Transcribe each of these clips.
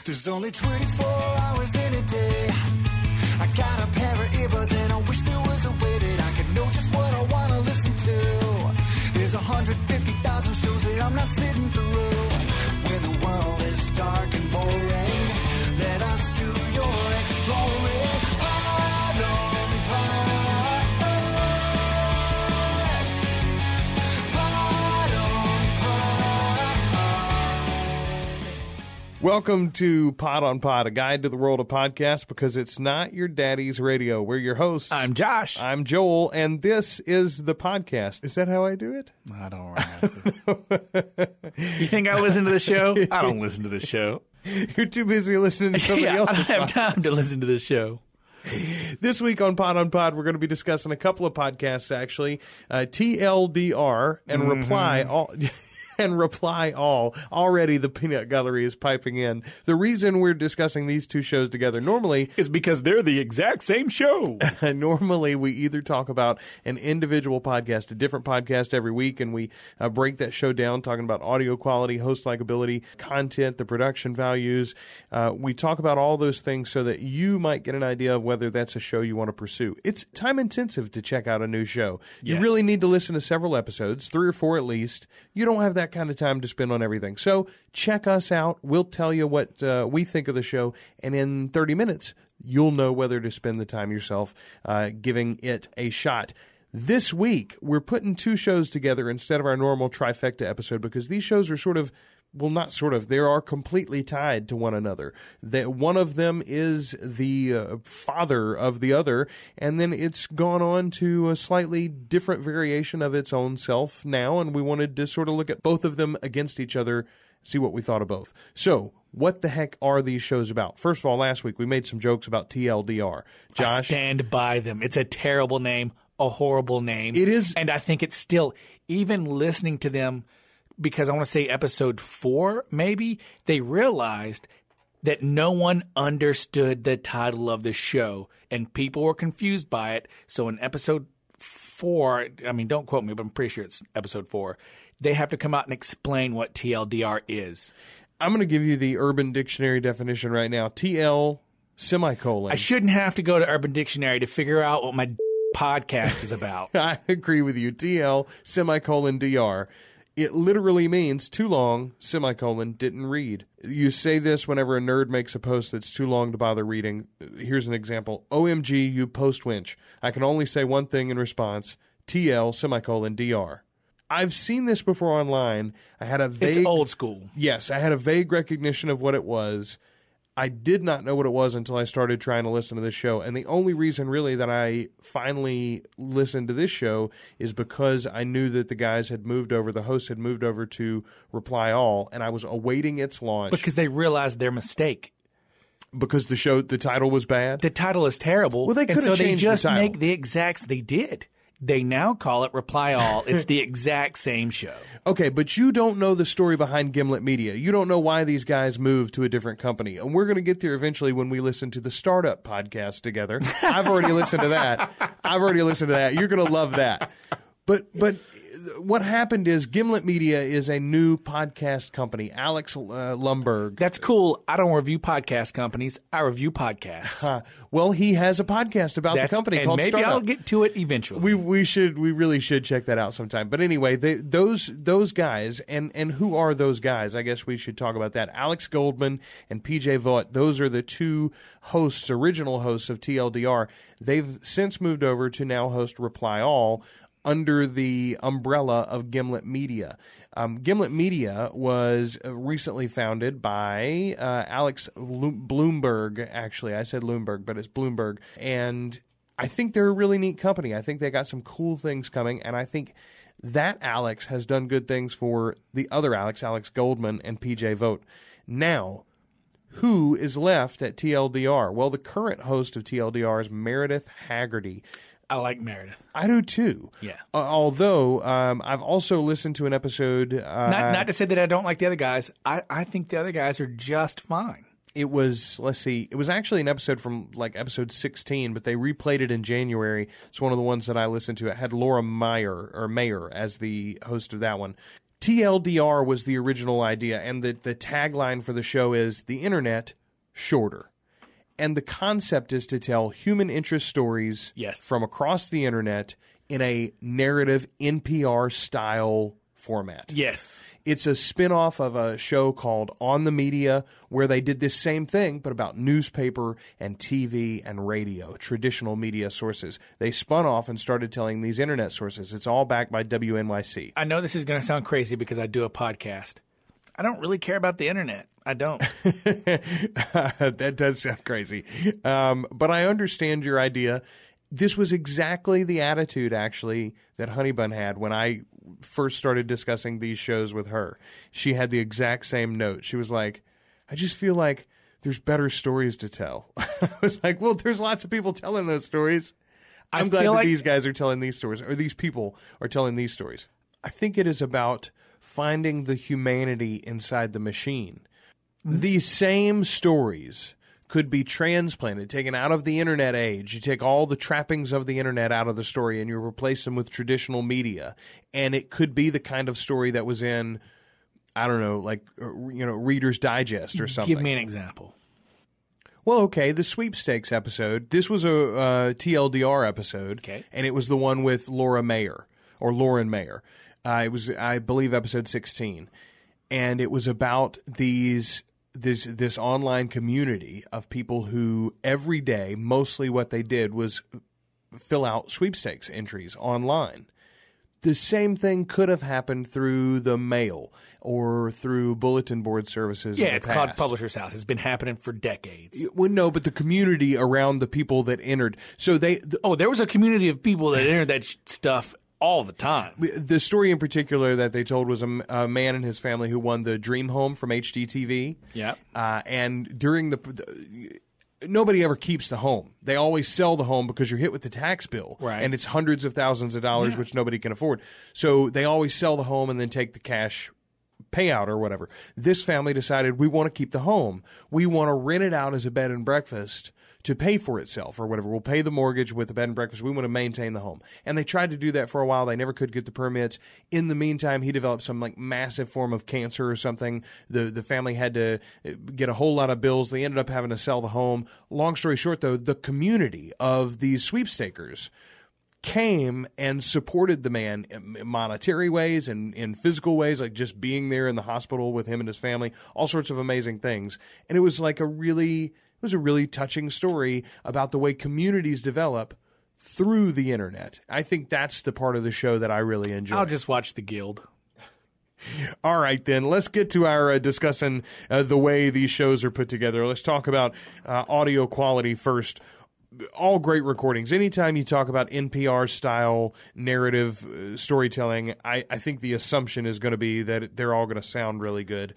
There's only 24 hours in a day. I got a pair of earbuds and I wish there was a way that I could know just what I want to listen to. There's 150,000 shows that I'm not sitting through. When the world is dark and boring, let us do your exploring. Pod on pod. Pod on pod. Welcome to Pod on Pod, a guide to the world of podcasts because it's not your daddy's radio. We're your hosts. I'm Josh. I'm Joel, and this is the podcast. Is that how I do it? I don't remember. You think I listen to the show? I don't listen to the show. You're too busy listening to somebody I else's don't have time to listen to the show. This week on Pod, we're going to be discussing a couple of podcasts, actually. TLDR and Reply All. And Reply All. Already the peanut gallery is piping in. The reason we're discussing these two shows together normally is because they're the exact same show. Normally we either talk about an individual podcast, a different podcast every week, and we break that show down talking about audio quality, host likability, content, the production values. We talk about all those things so that you might get an idea of whether that's a show you want to pursue. It's time intensive to check out a new show. You Yes. really need to listen to several episodes, 3 or 4 at least. You don't have that kind of time to spend on everything. So check us out. We'll tell you what we think of the show, and in 30 minutes, you'll know whether to spend the time yourself giving it a shot. This week, we're putting 2 shows together instead of our normal trifecta episode because these shows are they are completely tied to one another. One of them is the father of the other, and then it's gone on to a slightly different variation of its own self now, and we wanted to sort of look at both of them against each other, see what we thought of both. So, what the heck are these shows about? First of all, last week we made some jokes about TLDR. Josh? I stand by them. It's a terrible name, a horrible name. It is. And I think it's still, even listening to them, because I want to say episode 4, maybe, they realized that no one understood the title of the show, and people were confused by it. So in episode 4, I mean, don't quote me, but I'm pretty sure it's episode 4, they have to come out and explain what TLDR is. I'm going to give you the Urban Dictionary definition right now. TL semicolon. I shouldn't have to go to Urban Dictionary to figure out what my podcast is about. I agree with you. TL semicolon DR. It literally means too long, semicolon, didn't read. You say this whenever a nerd makes a post that's too long to bother reading. Here's an example. OMG, you post winch. I can only say one thing in response. TL semicolon DR. I've seen this before online. I had a vague... It's old school. Yes, I had a vague recognition of what it was. I did not know what it was until I started trying to listen to this show. And the only reason really that I finally listened to this show is because I knew that the hosts had moved over to Reply All, and I was awaiting its launch. Because they realized their mistake. Because the title was bad? The title is terrible. Well, they could have changed the title. And so they just make the exacts they did. They now call it Reply All. It's the exact same show. Okay, but you don't know the story behind Gimlet Media. You don't know why these guys moved to a different company. And we're going to get there eventually when we listen to the Startup podcast together. I've already listened to that. You're going to love that. But what happened is Gimlet Media is a new podcast company. Alex Lumberg. That's cool. I don't review podcast companies. I review podcasts. Well, he has a podcast about the company called maybe Startup. I'll get to it eventually. We really should check that out sometime. But anyway, those guys, and who are those guys? I guess we should talk about that. Alex Goldman and PJ Vogt. Those are the 2 original hosts of TLDR. They've since moved over to now host Reply All under the umbrella of Gimlet Media. Gimlet Media was recently founded by Alex Bloomberg. Actually, I said Loomberg, but it's Bloomberg. And I think they're a really neat company. I think they got some cool things coming, and I think that Alex has done good things for the other Alex Goldman and PJ Vogt. Now, who is left at TLDR? Well, the current host of TLDR is Meredith Haggerty. I like Meredith. I do too. Yeah. Although I've also listened to an episode. Not to say that I don't like the other guys. I think the other guys are just fine. It was, it was actually an episode from like episode 16, but they replayed it in January. It's one of the ones that I listened to. It had Laura Mayer as the host of that one. TLDR was the original idea, and the tagline for the show is the internet shorter. And the concept is to tell human interest stories from across the internet in a narrative NPR style format. Yes. It's a spinoff of a show called On the Media, where they did this same thing, but about newspaper and TV and radio, traditional media sources. They spun off and started telling these internet sources. It's all backed by WNYC. I know this is going to sound crazy because I do a podcast. I don't really care about the internet. I don't. That does sound crazy. But I understand your idea. This was exactly the attitude, actually, that Honeybun had when I first started discussing these shows with her. She had the exact same note. She was like, I just feel like there's better stories to tell. I was like, well, there's lots of people telling those stories. I'm glad that these guys are telling these stories, or these people are telling these stories. I think it is about finding the humanity inside the machine. These same stories could be transplanted, taken out of the internet age. You take all the trappings of the internet out of the story and you replace them with traditional media. And it could be the kind of story that was in, I don't know, like, Reader's Digest or something. Give me an example. Well, okay, the sweepstakes episode. This was a TLDR episode, and it was the one with Lauren Mayer. It was, I believe, episode 16. And it was about this online community of people who every day, mostly what they did was fill out sweepstakes entries online. The same thing could have happened through the mail or through bulletin board services. Yeah, it's called Publisher's House. It's been happening for decades. Well, no, but the community around the people that entered. So there was a community of people that entered that stuff all the time. The story in particular that they told was a man and his family who won the Dream Home from HGTV. Yeah. And during nobody ever keeps the home. They always sell the home because you're hit with the tax bill. Right. And it's hundreds of thousands of dollars, which nobody can afford. So they always sell the home and then take the cash payout or whatever. This family decided we want to keep the home. We want to rent it out as a bed and breakfast to pay for itself or whatever. We'll pay the mortgage with the bed and breakfast. We want to maintain the home. And they tried to do that for a while. They never could get the permits. In the meantime, he developed some massive form of cancer or something. The family had to get a whole lot of bills. They ended up having to sell the home. Long story short, though, the community of these sweepstakers came and supported the man in monetary ways and in physical ways, like just being there in the hospital with him and his family, all sorts of amazing things. And it was like a really touching story about the way communities develop through the internet. I think that's the part of the show that I really enjoy. I'll just watch The Guild. All right, then. Let's get to our discussing the way these shows are put together. Let's talk about audio quality first. All great recordings. Anytime you talk about NPR-style narrative storytelling, I think the assumption is going to be that they're all going to sound really good.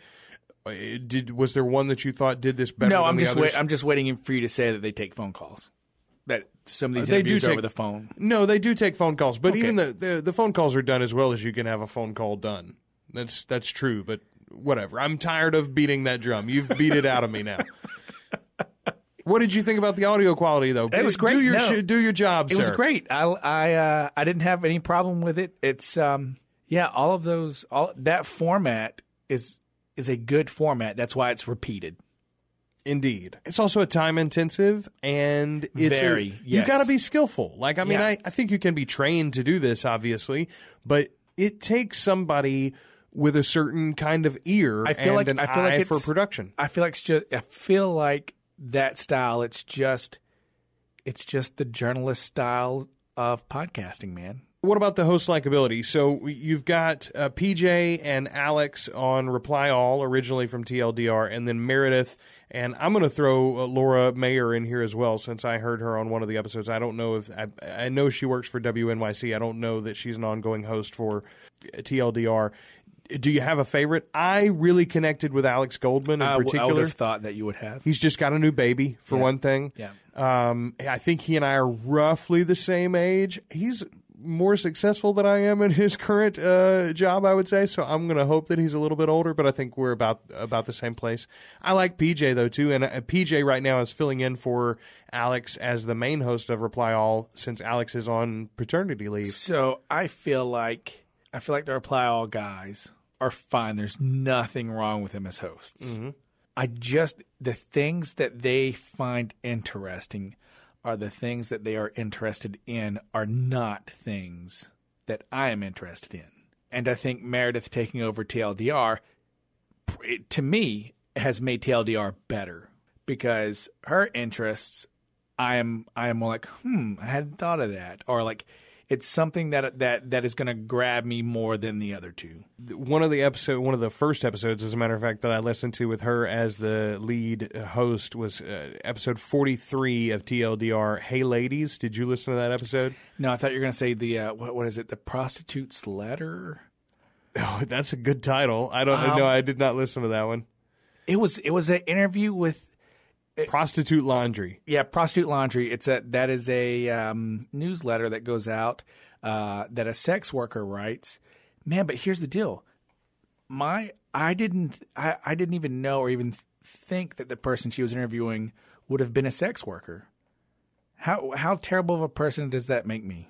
Was there one that you thought did this better than the others? I'm just waiting for you to say that they take phone calls. That some of these interviews are over the phone. No, they do take phone calls, but even the phone calls are done as well as you can have a phone call done. That's true, but whatever. I'm tired of beating that drum. You've beat it out of me now. What did you think about the audio quality, though? It was great. Do your job, sir. It was great. I didn't have any problem with it. It's all of those. That format is a good format. That's why it's repeated. Indeed. It's also a time intensive and it's you got to be skillful. I think you can be trained to do this, obviously, but it takes somebody with a certain kind of ear and an eye for production. I feel like that style, it's just the journalist style of podcasting, man. What about the host likability? So you've got PJ and Alex on Reply All, originally from TLDR, and then Meredith. And I'm going to throw Laura Mayer in here as well, since I heard her on one of the episodes. I don't know if I know she works for WNYC. I don't know that she's an ongoing host for TLDR. Do you have a favorite? I really connected with Alex Goldman in particular. I would have thought that you would have. He's just got a new baby, for one thing. Yeah. I think he and I are roughly the same age. He's more successful than I am in his current job, I would say. So I'm going to hope that he's a little bit older, but I think we're about the same place. I like PJ, though, too. And PJ right now is filling in for Alex as the main host of Reply All since Alex is on paternity leave. So I feel like the Reply All guys are fine. There's nothing wrong with them as hosts. Mm-hmm. The things that they find interesting are the things that they are interested in are not things that I am interested in. And I think Meredith taking over TLDR, to me, has made TLDR better because her interests, I am more like, I hadn't thought of that. Or like, it's something that is going to grab me more than the other two. One of the first episodes, as a matter of fact, that I listened to with her as the lead host was episode 43 of TLDR. Hey, ladies, did you listen to that episode? No, I thought you were going to say the what is it? The Prostitute's Letter. Oh, that's a good title. I don't know. I did not listen to that one. It was an interview with. Prostitute Laundry. Yeah, Prostitute Laundry. That is a newsletter that goes out that a sex worker writes. Man, but here's the deal. I didn't even know or even think that the person she was interviewing would have been a sex worker. How terrible of a person does that make me?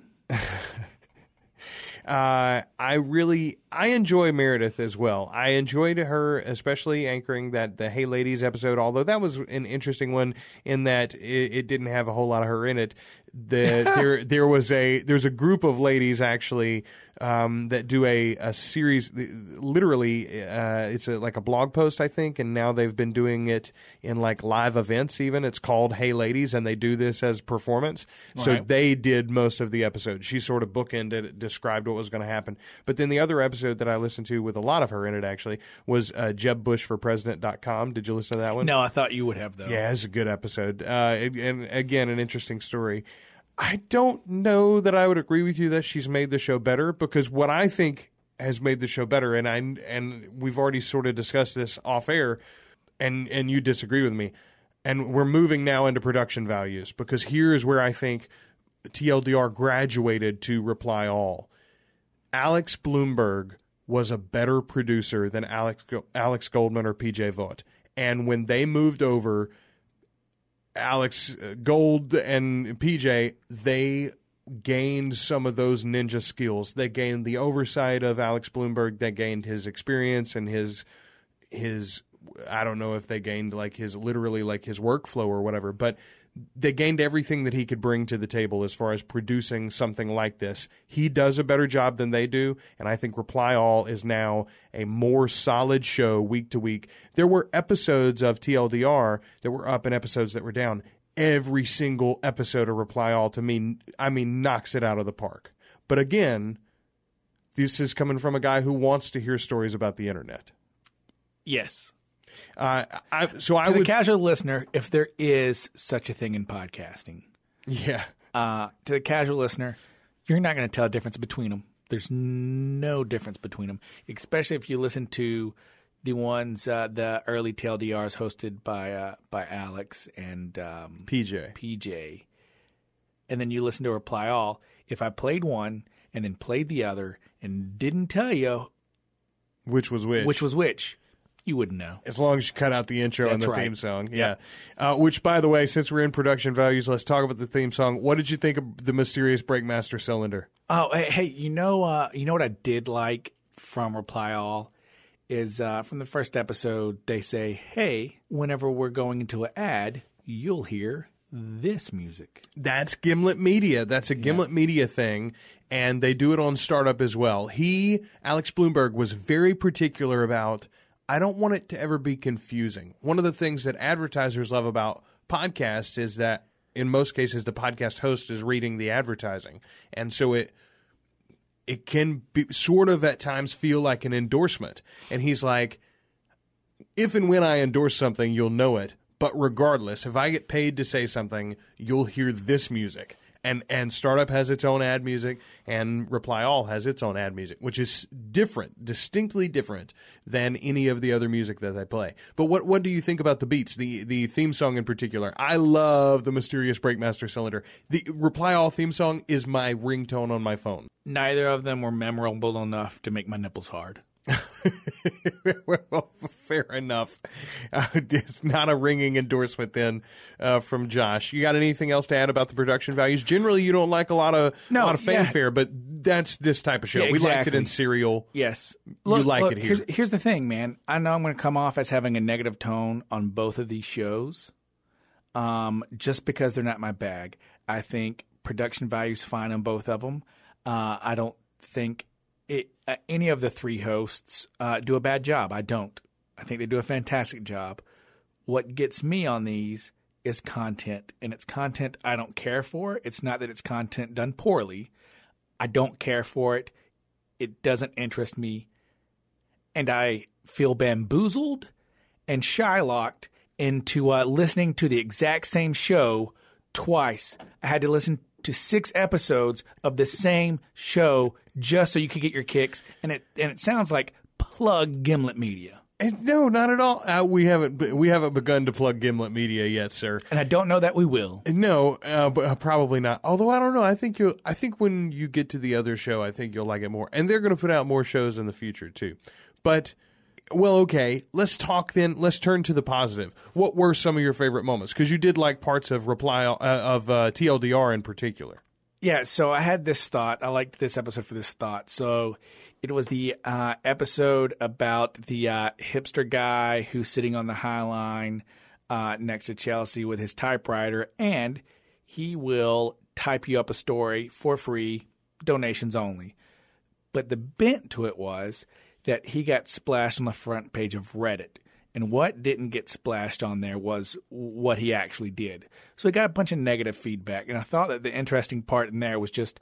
I enjoy Meredith as well. I enjoyed her, especially anchoring the Hey Ladies episode, although that was an interesting one in that it didn't have a whole lot of her in it. There's a group of ladies actually that do a series. Literally, it's like a blog post, I think, and now they've been doing it in like live events. Even it's called Hey Ladies, and they do this as performance. Right. So they did most of the episode. She sort of bookended it, described what was going to happen. But then the other episode that I listened to with a lot of her in it actually was JebBushForPresident.com. Did you listen to that one? No, I thought you would have though. Yeah, it's a good episode, and again, an interesting story. I don't know that I would agree with you that she's made the show better, because what I think has made the show better, and we've already sort of discussed this off air, and you disagree with me, and we're moving now into production values, because here is where I think TLDR graduated to Reply All. Alex Bloomberg was a better producer than Alex Goldman or PJ Vogt, and when they moved over, Alex Gold and PJ, they gained some of those ninja skills. They gained the oversight of Alex Bloomberg. They gained his experience and his I don't know if they gained like his workflow or whatever, but they gained everything that he could bring to the table as far as producing something like this. He does a better job than they do, and I think Reply All is now a more solid show week to week. There were episodes of TLDR that were up and episodes that were down. Every single episode of Reply All, to me, knocks it out of the park. But again, this is coming from a guy who wants to hear stories about the internet. Yes. To the casual listener, if there is such a thing in podcasting, yeah. To the casual listener, you're not going to tell a difference between them. There's no difference between them, especially if you listen to the ones, the early TLDRs hosted by Alex and PJ, and then you listen to Reply All. If I played one and then played the other and didn't tell you which was which. You wouldn't know. As long as you cut out the intro and the theme song. Yeah. Yep. Which, by the way, since we're in production values, let's talk about the theme song. What did you think of the mysterious Breakmaster cylinder? Oh, hey, you know what I did like from Reply All is from the first episode, they say, hey, whenever we're going into an ad, you'll hear this music. That's Gimlet Media. That's a Gimlet Media thing, and they do it on Startup as well. Alex Bloomberg, was very particular about, I don't want it to ever be confusing. One of the things that advertisers love about podcasts is that in most cases the podcast host is reading the advertising. And so it can be sort of at times feel like an endorsement. And he's like, if and when I endorse something, you'll know it. But regardless, if I get paid to say something, you'll hear this music. And Startup has its own ad music, and Reply All has its own ad music, which is different, distinctly different than any of the other music that they play. But what do you think about the beats, the theme song in particular? I love the mysterious Breakmaster cylinder. The Reply All theme song is my ringtone on my phone. Neither of them were memorable enough to make my nipples hard. Well, fair enough. It's not a ringing endorsement then from Josh. You got anything else to add about the production values? Generally, you don't like a lot of fanfare, but that's this type of show. Yeah, We liked it exactly. in Serial. Yes. You like it here. Here's the thing, man. I know I'm going to come off as having a negative tone on both of these shows just because they're not my bag. I think production value's fine on both of them. I don't think any of the three hosts do a bad job. I don't. I think they do a fantastic job. What gets me on these is content, and it's content I don't care for. It's not that it's content done poorly. I don't care for it. It doesn't interest me. And I feel bamboozled and shylocked into listening to the exact same show twice. I had to listen to 6 episodes of the same show just so you could get your kicks, and it sounds like plug Gimlet Media. No, not at all. We haven't begun to plug Gimlet Media yet, sir. And I don't know that we will. No, but probably not. Although I don't know. I think when you get to the other show, I think you'll like it more. And they're going to put out more shows in the future too. But well, okay. Let's talk then. Let's turn to the positive. What were some of your favorite moments? Because you did like parts of TLDR in particular. Yeah, so I had this thought. I liked this episode for this thought. So it was the episode about the hipster guy who's sitting on the High Line next to Chelsea with his typewriter, and he will type you up a story for free, donations only. But the bent to it was that he got splashed on the front page of Reddit. And what didn't get splashed on there was what he actually did. So he got a bunch of negative feedback. And I thought that the interesting part in there was just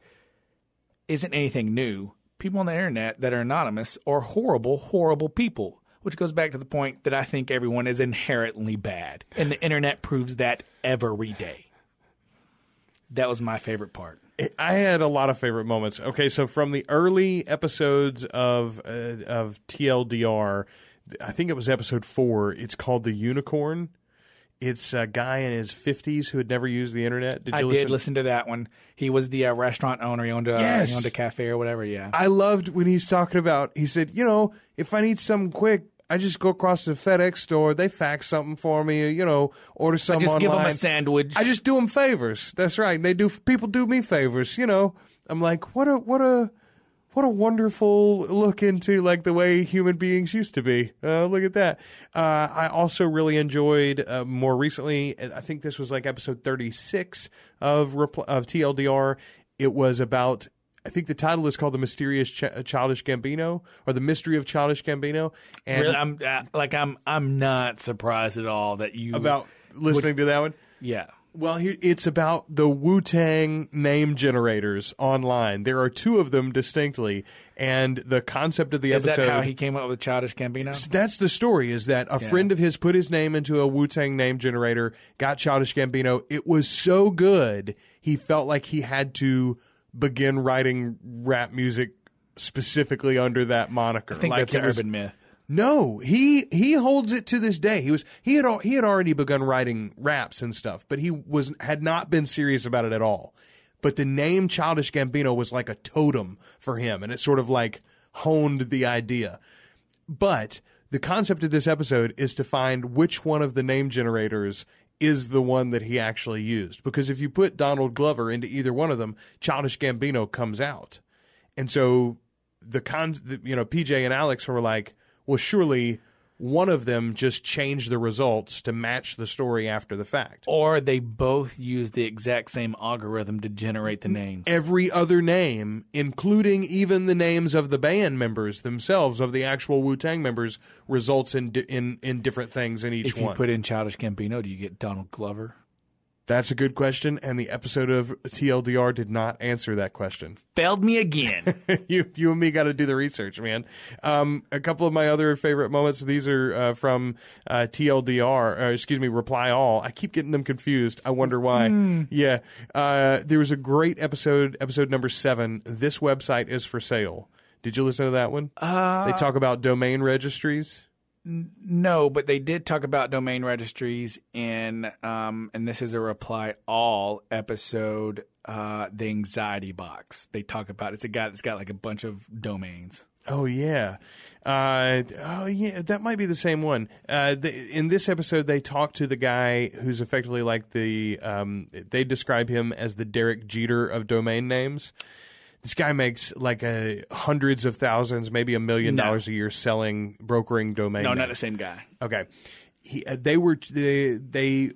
isn't anything new. People on the internet that are anonymous are horrible, horrible people, which goes back to the point that I think everyone is inherently bad. And the internet proves that every day. That was my favorite part. I had a lot of favorite moments. Okay, so from the early episodes of TLDR, I think it was episode 4. It's called The Unicorn. It's a guy in his 50s who had never used the internet. I did listen to that one. He was the restaurant owner. He owned a cafe or whatever, yeah. I loved when he's talking about, he said, if I need something quick, I just go across to the FedEx store. They fax something for me, order something online. I just give them a sandwich. I just do them favors. That's right. People do me favors, I'm like, what a wonderful look into like the way human beings used to be. Look at that. I also really enjoyed more recently. I think this was like episode 36 of TLDR. It was about. I think the title is called "The Mysterious Childish Gambino" or "The Mystery of Childish Gambino." And really, I'm not surprised at all that you about listening to that one. Yeah. Well, it's about the Wu-Tang name generators online. There are 2 of them distinctly, and the concept of the episode... Is that how he came up with Childish Gambino? That's the story, is that a friend of his put his name into a Wu-Tang name generator, got Childish Gambino. It was so good, he felt like he had to begin writing rap music specifically under that moniker. I think that's an urban myth. No, he holds it to this day. He had already begun writing raps and stuff, but he had not been serious about it at all. But the name Childish Gambino was like a totem for him, and it sort of like honed the idea. But the concept of this episode is to find which one of the name generators is the one that he actually used. Because if you put Donald Glover into either one of them, Childish Gambino comes out. And so PJ and Alex were like, well, surely one of them just changed the results to match the story after the fact. Or they both use the exact same algorithm to generate the names. Every other name, including even the names of the band members themselves, of the actual Wu-Tang members, results in different things in each one. If you put in Childish Gambino, do you get Donald Glover? That's a good question, and the episode of TLDR did not answer that question. Failed me again. You and me got to do the research, man. A couple of my other favorite moments, these are from TLDR, Reply All. I keep getting them confused. I wonder why. Yeah. There was a great episode number 7. This website is for sale. Did you listen to that one? They talk about domain registries. No, but they did talk about domain registries in, and this is a Reply All episode, the Anxiety Box. They talk about it's a guy that's got like a bunch of domains. Oh, yeah. That might be the same one. In this episode, they talk to the guy who's effectively like they describe him as the Derek Jeter of domain names. This guy makes like hundreds of thousands, maybe $1 million a year brokering domain names. No, not the same guy. Okay. They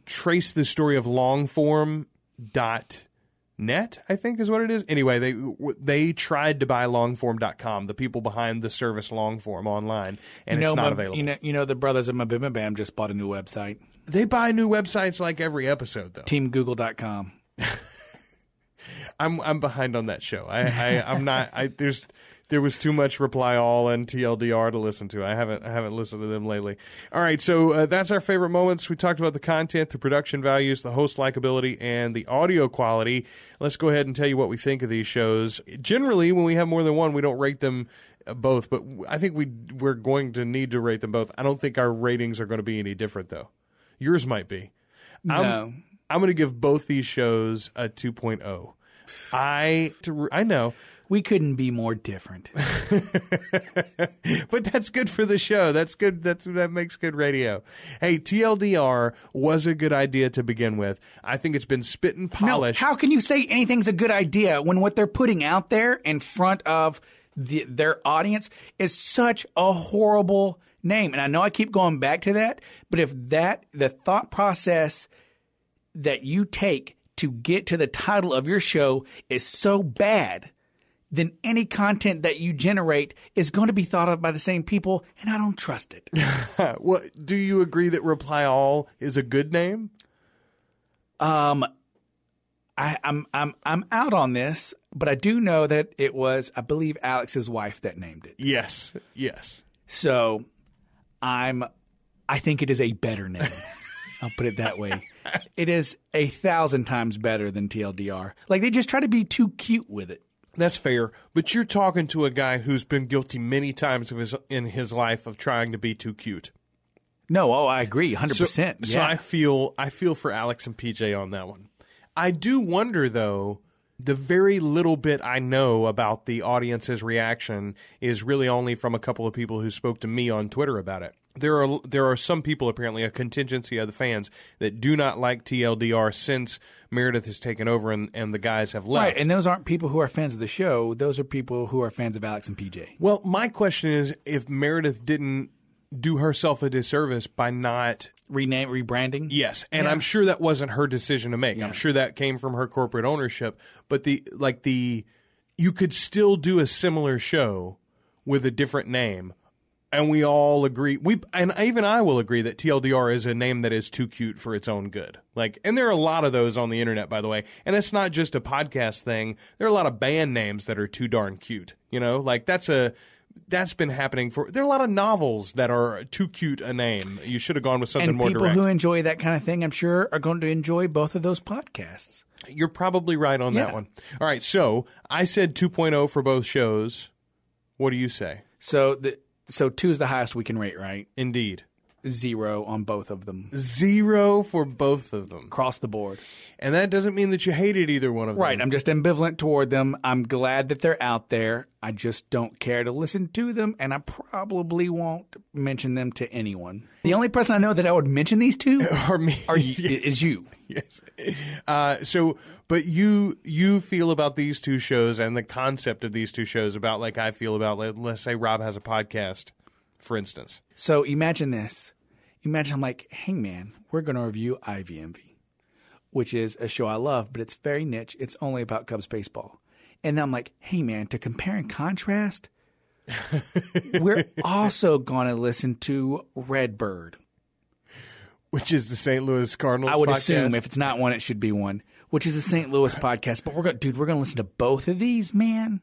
traced the story of longform.net, I think is what it is. Anyway, they tried to buy longform.com, the people behind the service Longform online, and it's not available. You know, the brothers of Mabim Bam just bought a new website. They buy new websites like every episode, though. TeamGoogle.com. I'm behind on that show. I'm not. There was too much Reply All and TLDR to listen to. I haven't listened to them lately. All right, so that's our favorite moments. We talked about the content, the production values, the host likability, and the audio quality. Let's go ahead and tell you what we think of these shows. Generally, when we have more than one, we don't rate them both, but I think we're going to need to rate them both. I don't think our ratings are going to be any different, though. Yours might be. No. I'm going to give both these shows a 2.0. I know. We couldn't be more different. But that's good for the show. That's good. That makes good radio. Hey, TLDR was a good idea to begin with. I think it's been spit and polished. No, how can you say anything's a good idea when what they're putting out there in front of their audience is such a horrible name? And I know I keep going back to that, but if the thought process that you take to get to the title of your show is so bad, then any content that you generate is going to be thought of by the same people, and I don't trust it. Well, do you agree that Reply All is a good name? I'm out on this, but I do know that it was, I believe, Alex's wife that named it. Yes. So I think it is a better name. I'll put it that way. It is 1,000 times better than TLDR. Like, they just try to be too cute with it. That's fair, but you're talking to a guy who's been guilty many times in his life of trying to be too cute. No, I agree, 100%. So I feel for Alex and PJ on that one. I do wonder, though, the very little bit I know about the audience's reaction is really only from a couple of people who spoke to me on Twitter about it. There are some people, apparently a contingency of the fans, that do not like TLDR since Meredith has taken over and the guys have left. Right, and those aren't people who are fans of the show. Those are people who are fans of Alex and PJ. Well, my question is if Meredith didn't do herself a disservice by not rebranding. Yes, and I'm sure that wasn't her decision to make. Yeah. I'm sure that came from her corporate ownership. But you could still do a similar show with a different name. And we all agree, and even I will agree that TLDR is a name that is too cute for its own good. And there are a lot of those on the internet, by the way. And it's not just a podcast thing. There are a lot of band names that are too darn cute. That's been happening there are a lot of novels that are too cute a name. You should have gone with something more direct. And people who enjoy that kind of thing, I'm sure, are going to enjoy both of those podcasts. You're probably right on that one. All right, so I said 2.0 for both shows. What do you say? So 2 is the highest we can rate, right? Indeed. 0 on both of them. 0 for both of them. Across the board. And that doesn't mean that you hated either one of them. Right. I'm just ambivalent toward them. I'm glad that they're out there. I just don't care to listen to them, and I probably won't mention them to anyone. The only person I know that I would mention these to is you. Yes. But you feel about these two shows and the concept of these two shows about like I feel about, let's say Rob has a podcast, for instance. So imagine this. Imagine I'm like, hey, man, we're going to review IVMV, which is a show I love, but it's very niche. It's only about Cubs baseball. And then I'm like, hey, man, to compare and contrast, we're also going to listen to Redbird, which is the St. Louis Cardinals podcast. I would assume if it's not one, it should be one, which is the St. Louis podcast. But we're going to listen to both of these, man.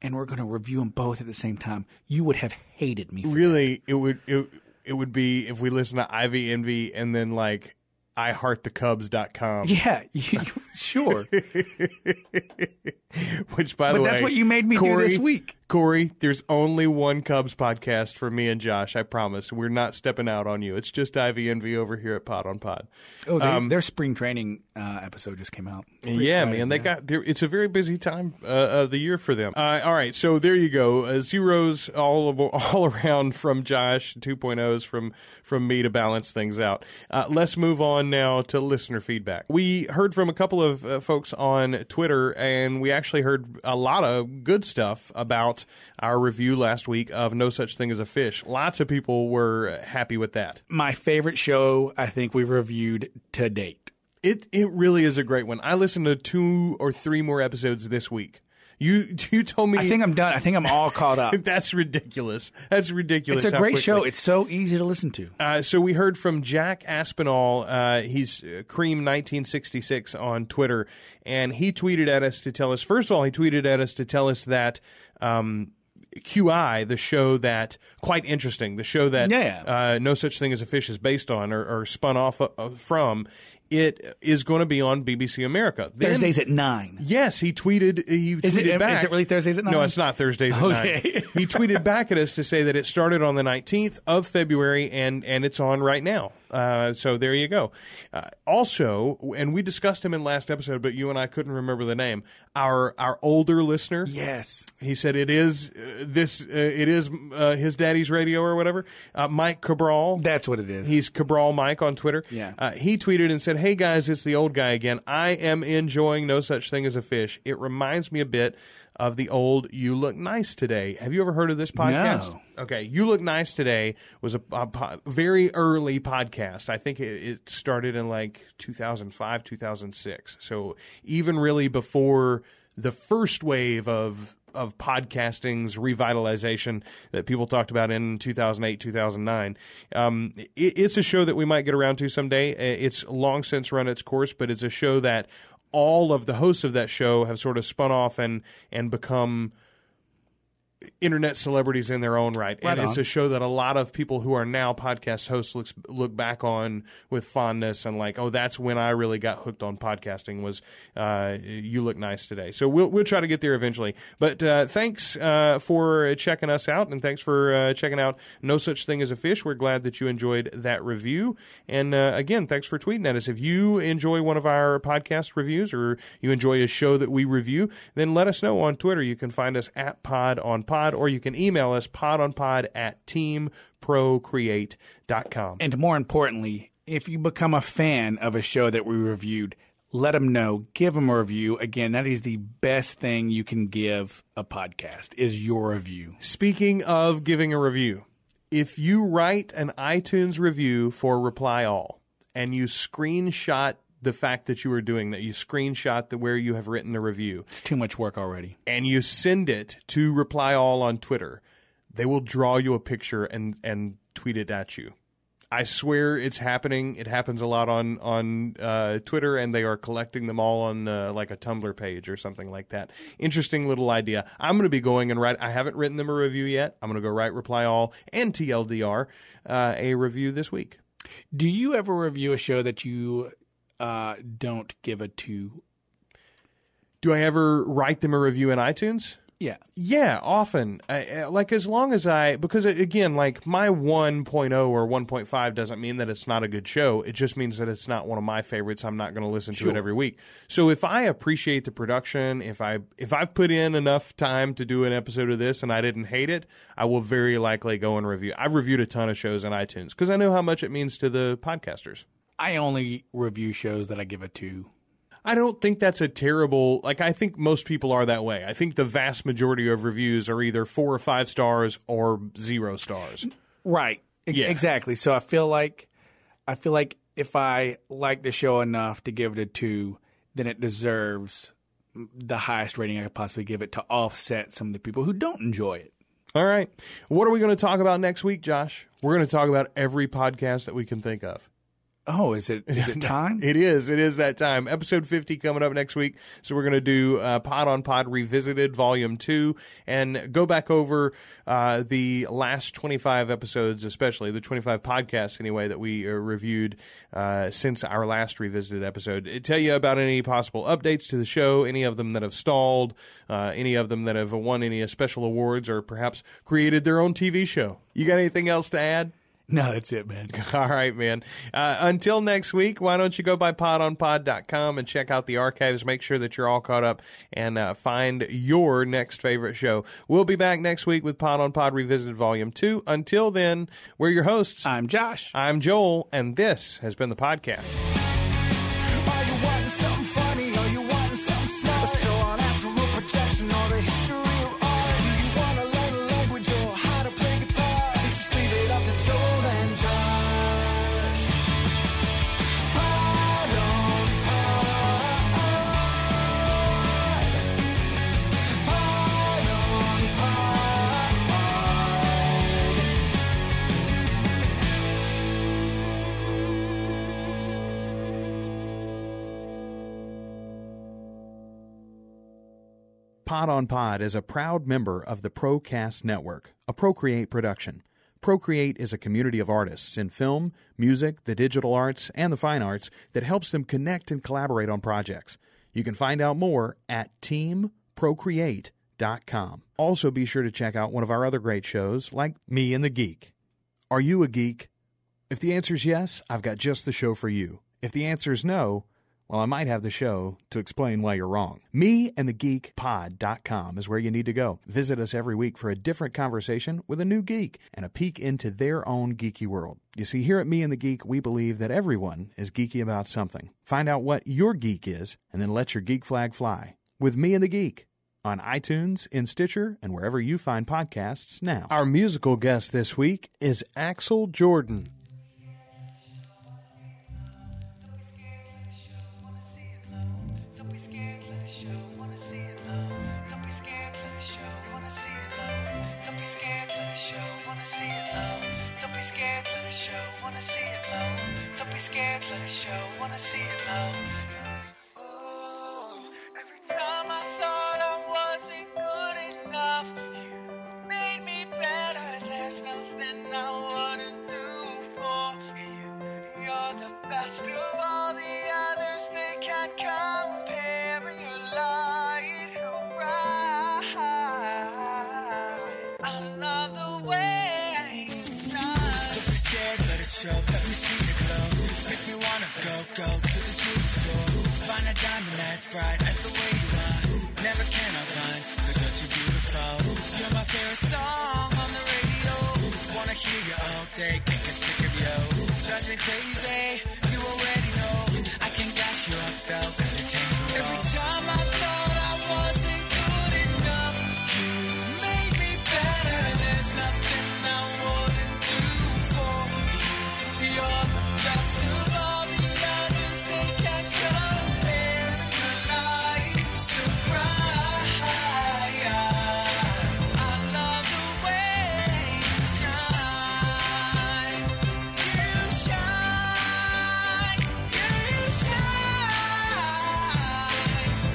And we're going to review them both at the same time. You would have hated me for that. It would be if we listen to Ivy Envy and then like iHeartTheCubs.com. Yeah. Sure. Which, by the way, that's what you made me do this week. Corey, there's only one Cubs podcast for me and Josh. I promise. We're not stepping out on you. It's just Ivy Envy over here at Pod on Pod. Oh, their spring training episode just came out. Yeah, man. It's a very busy time of the year for them. All right, so there you go. Zeros all around from Josh, 2.0s from me to balance things out. Let's move on now to listener feedback. We heard from a couple of folks on Twitter, and we actually heard a lot of good stuff about our review last week of No Such Thing as a Fish. Lots of people were happy with that. My favorite show I think we've reviewed to date. It really is a great one. I listened to 2 or 3 more episodes this week. You told me. I think I'm done. I think I'm all caught up. That's ridiculous. That's ridiculous. It's a great show. It's so easy to listen to. So we heard from Jack Aspinall. He's Cream1966 on Twitter, and he tweeted at us to tell us. First of all, he tweeted at us to tell us that QI, the show that quite interesting, the show that No Such Thing as a Fish is based on or spun off from. It is going to be on BBC America. Thursdays at 9. Yes, he tweeted back. Is it really Thursdays at 9? No, it's not Thursdays at 9. He tweeted back at us to say that it started on the 19th of February and it's on right now. So there you go. Also, and we discussed him in last episode, but you and I couldn't remember the name. Our older listener. Yes. He said it is his daddy's radio or whatever. Mike Cabral. That's what it is. He's Cabral Mike on Twitter. Yeah. He tweeted and said, "Hey guys, it's the old guy again. I am enjoying No Such Thing as a Fish. It reminds me a bit of the old You Look Nice Today." Have you ever heard of this podcast? No. Okay. You Look Nice Today was a very early podcast. I think it started in like 2005, 2006. So even really before the first wave of podcasting's revitalization that people talked about in 2008, 2009. It's a show that we might get around to someday. It's long since run its course, but it's a show that all of the hosts of that show have sort of spun off and become internet celebrities in their own right. And it's a show that a lot of people who are now podcast hosts look back on with fondness and like, oh, that's when I really got hooked on podcasting was You Look Nice Today. So we'll try to get there eventually. But thanks for checking us out, and thanks for checking out No Such Thing as a Fish. We're glad that you enjoyed that review. And again, thanks for tweeting at us. If you enjoy one of our podcast reviews or you enjoy a show that we review, then let us know on Twitter. You can find us at Pod on Pod, or you can email us podonpod@teamprocreate.com. And more importantly, if you become a fan of a show that we reviewed, let them know. Give them a review. Again, that is the best thing you can give a podcast is your review. Speaking of giving a review, if you write an iTunes review for Reply All and you screenshot the fact that you are doing that, you screenshot where you have written the review. It's too much work already. And you send it to Reply All on Twitter. They will draw you a picture and tweet it at you. I swear it's happening. It happens a lot on Twitter, and they are collecting them all on like a Tumblr page or something like that. Interesting little idea. I'm going to be going and write. I haven't written them a review yet. I'm going to go write Reply All and TLDR a review this week. Do you ever review a show that you don't give a 2? Do I ever write them a review in iTunes? Yeah. Yeah, often. Like as long as because again, like my 1.0 or 1.5 doesn't mean that it's not a good show. It just means that it's not one of my favorites. I'm not going to listen to it every week. So if I appreciate the production, if I've put in enough time to do an episode of this and I didn't hate it, I will very likely go and review. I've reviewed a ton of shows in iTunes because I know how much it means to the podcasters. I only review shows that I give a 2. I don't think that's a terrible, like I think most people are that way. I think the vast majority of reviews are either 4 or 5 stars or 0 stars. Right. Yeah. Exactly. So I feel like if I like the show enough to give it a 2, then it deserves the highest rating I could possibly give it to offset some of the people who don't enjoy it. All right. What are we going to talk about next week, Josh? We're going to talk about every podcast that we can think of. Oh, is it time? It is. It is that time. Episode 50 coming up next week. So we're going to do Pod on Pod Revisited Volume 2 and go back over the last 25 episodes, especially the 25 podcasts anyway, that we reviewed since our last Revisited episode. Tell you about any possible updates to the show, any of them that have stalled, any of them that have won any special awards or perhaps created their own TV show. You got anything else to add? No, that's it, man. All right, man. Until next week, why don't you go by podonpod.com and check out the archives. Make sure that you're all caught up and find your next favorite show. We'll be back next week with Pod on Pod Revisited Volume 2. Until then, we're your hosts. I'm Josh. I'm Joel, and this has been the podcast. Are you wanting something funny? Are you wanting something smart? A show on astral projection or the history of art? Do you want to learn a language or how to play guitar? Just leave it up to Joel and Josh. Pod on pod. Pod on pod. Pod on Pod is a proud member of the Procast Network, a Procreate production. Procreate is a community of artists in film, music, the digital arts, and the fine arts that helps them connect and collaborate on projects. You can find out more at teamprocreate.com. Also be sure to check out one of our other great shows like Me and the Geek. Are you a geek? If the answer is yes, I've got just the show for you. If the answer is no, well, I might have the show to explain why you're wrong. meandthegeekpod.com is where you need to go. Visit us every week for a different conversation with a new geek and a peek into their own geeky world. You see, here at Me and the Geek, we believe that everyone is geeky about something. Find out what your geek is, and then let your geek flag fly. With Me and the Geek on iTunes, in Stitcher, and wherever you find podcasts now. Our musical guest this week is Axel Jordan. Every time I thought I wasn't good enough, you made me better. There's nothing I wouldn't do for you. You're the best of all the others, they can't compare. Your light bright. I love the way you shine. Don't be scared, let it show. Let me see it glow. Make me wanna go to the jewelry store. Find a diamond as bright as the way you are. Never can I find, cause you're too beautiful. You're my favorite song on the radio. Wanna hear you all day, can't get sick of you. Drives me crazy, you already know. I can gas you up though, cause you take some Every time I thought I wasn't good enough, you made me better. There's nothing I wouldn't do for you. You're the best of all the others, they can't compare. Your light so bright. I love the way you shine. You shine. You shine.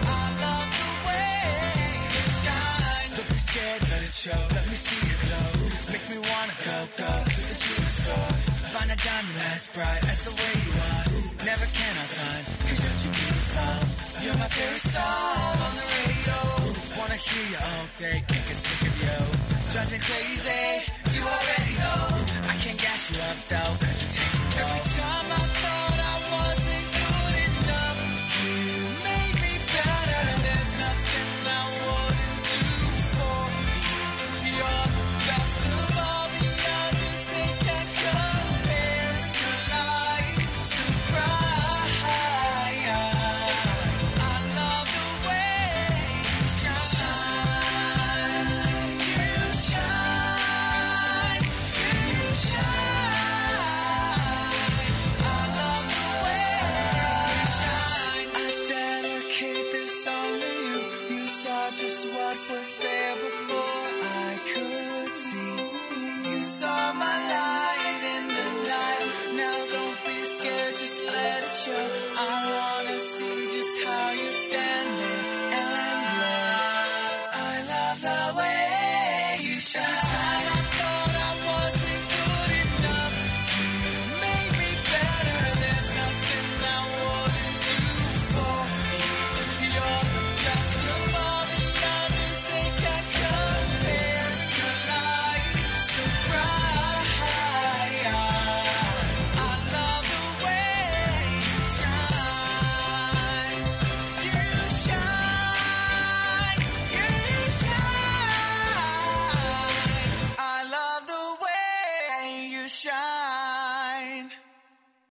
I love the way you shine. Don't be scared, let it show. Let me see it glow. Make me wanna go to the jewelry store. Find a diamond as bright as the way you are. Never can I find, cause you're too beautiful. You're my favorite song on the radio. Wanna hear you all day, can't get sick of you. Drives me crazy, you already know. I can't gas you up though, cause you're